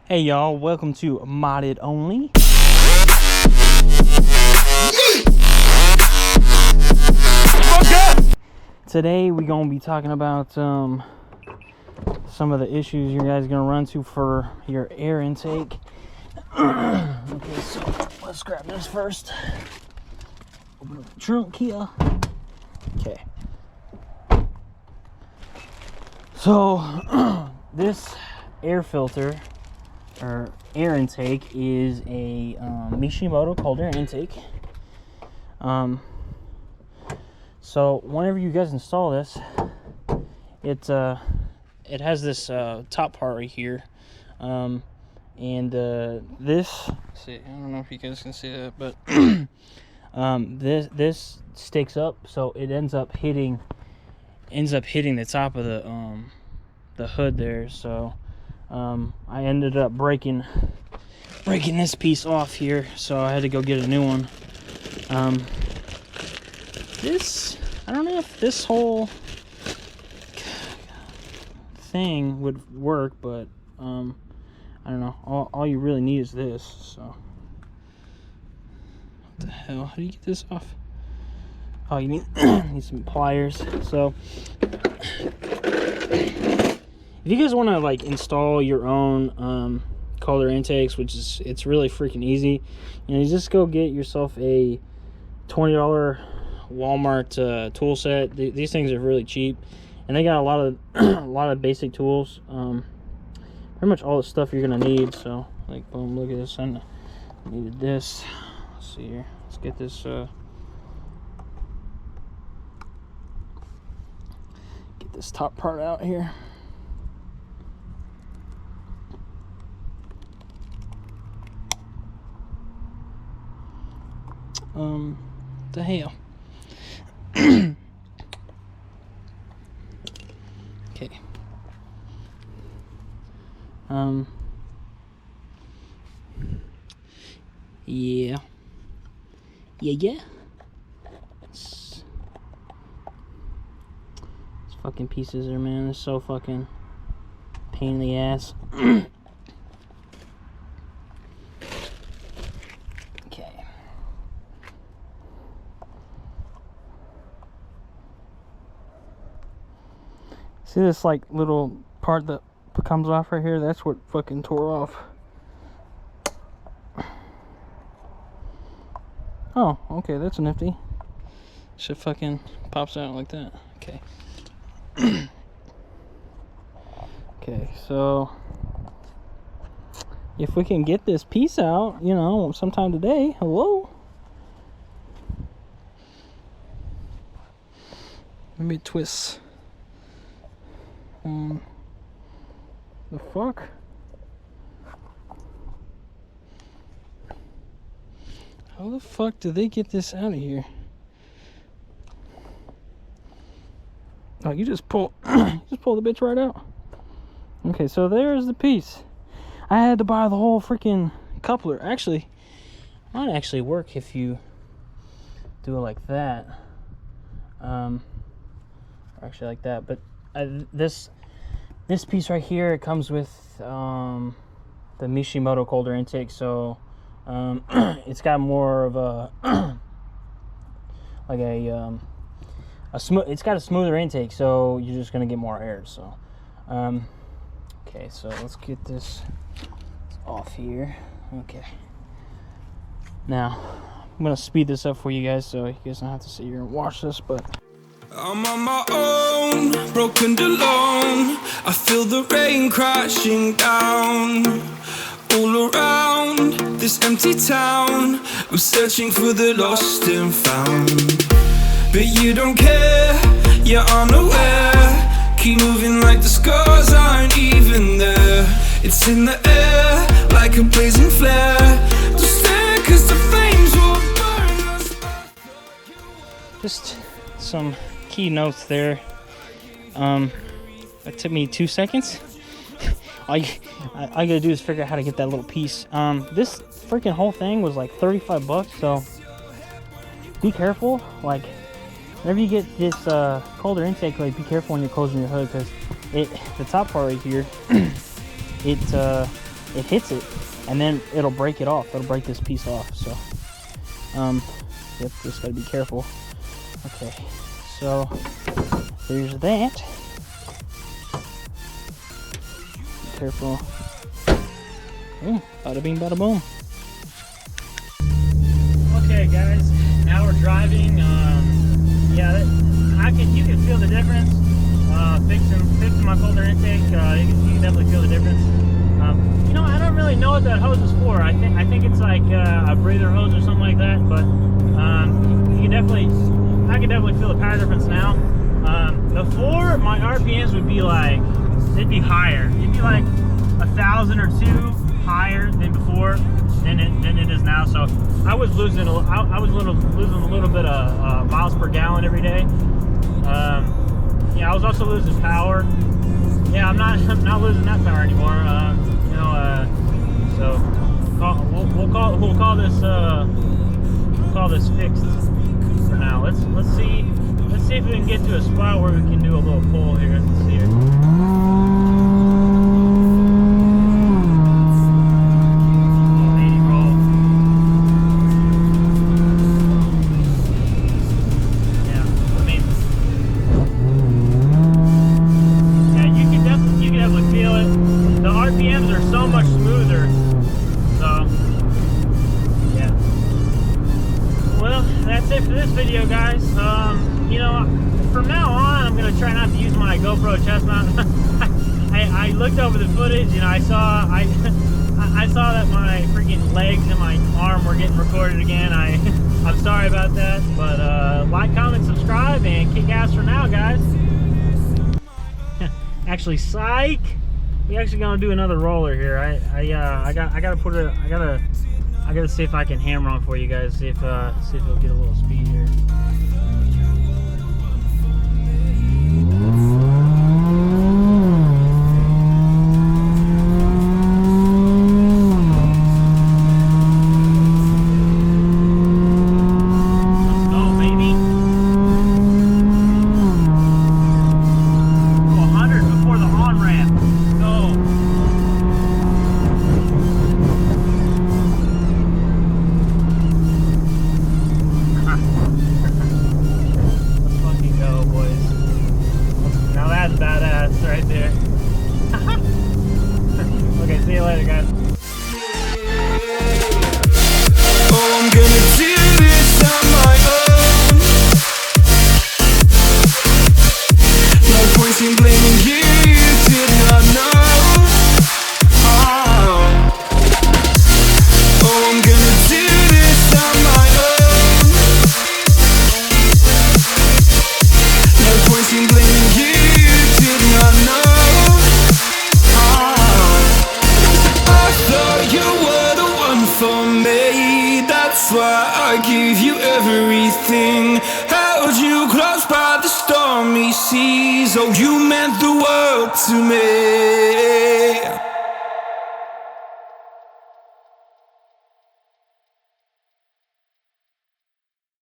Hey y'all, welcome to Modded Only. Today we're gonna be talking about some of the issues you guys are gonna run to for your air intake. Okay, so let's grab this first. Open up the trunk here. Okay. So this air filter or air intake is a Mishimoto cold air intake. So whenever you guys install this, it has this top part right here, and this. See, I don't know if you guys can see that, but this sticks up, so it ends up hitting the top of the hood there. So I ended up breaking this piece off here, so I had to go get a new one. I don't know if this whole thing would work, but I don't know. All you really need is this. So what the hell? How do you get this off? Oh, you need some pliers. So if you guys want to like install your own cold air intakes, it's really freaking easy. You just go get yourself a $20 Walmart tool set. These things are really cheap, and they got a lot of basic tools. Pretty much all the stuff you're gonna need. So like, boom, look at this. I needed this. Let's see here. Let's get this. Get this top part out here. The hell. Okay. Yeah. These fucking pieces there, man. They're so fucking pain in the ass. Okay. See this like little part that comes off right here? That's what fucking tore off. Oh, okay, that's nifty. Shit fucking pops out like that. Okay. Okay, so if we can get this piece out, sometime today. Hello? Let me twist. The fuck? How the fuck did they get this out of here? Oh, you just pull the bitch right out. Okay, so there's the piece. I had to buy the whole freaking coupler. Actually, it might actually work if you do it like that. Or actually like that. But this piece right here, it comes with the Mishimoto cold air intake, so it's got more of a like it's got a smoother intake, so you're just gonna get more air. So okay, so let's get this off here. Okay, now I'm gonna speed this up for you guys, so you guys don't have to sit here and watch this. But I'm on my own, broken alone. I feel the rain crashing down all around this empty town. I'm searching for the lost and found, but you don't care, you're unaware. Keep moving like the scars aren't even there. It's in the air like a blazing flare. Don't stare, 'cause the flames will burn us. just some key notes there. That took me 2 seconds. all I gotta do is figure out how to get that little piece. This freaking whole thing was like $35, so be careful. Like, whenever you get this cold air intake, like, be careful when you're closing your hood, because the top part right here, it it hits it, and then it'll break it off. It'll break this piece off. So, yep, just gotta be careful. Okay, so there's that. Be careful. Bada bing, bada boom. Okay, guys, now we're driving. Yeah, you can feel the difference. Fixing my cold air intake, you can definitely feel the difference. You know, I don't really know what that hose is for. I think it's like a breather hose or something like that. But I can definitely feel the power difference now. Before, my RPMs would be like, they'd be higher. It'd be like 1,000 or 2 higher than before than it is now. So I was losing losing a little bit of miles per gallon every day. Yeah, I was also losing power. Yeah, I'm not losing that power anymore. You know, so we'll call this fixed for now. Let's see if we can get to a spot where we can do a little pull here. Let's see here. Video, guys. You know, from now on, I'm gonna try not to use my GoPro chest mount. I looked over the footage and I saw that my freaking legs and my arm were getting recorded again. I'm sorry about that, but like, comment, subscribe, and kick ass for now, guys. Actually, psych. We actually gonna do another roller here. I gotta see if I can hammer on for you guys. See if it'll get a little speed here. Let's go, baby. 100 before the on ramp. Let's go. Badass right there. Okay, see you later, guys. Oh, I'm gonna do this on my own. No point in blaming you, you did not know. Oh, I'm gonna do this on my own. No point in blaming you. That's why I give you everything. Held you close by the stormy seas. Oh, you meant the world to me.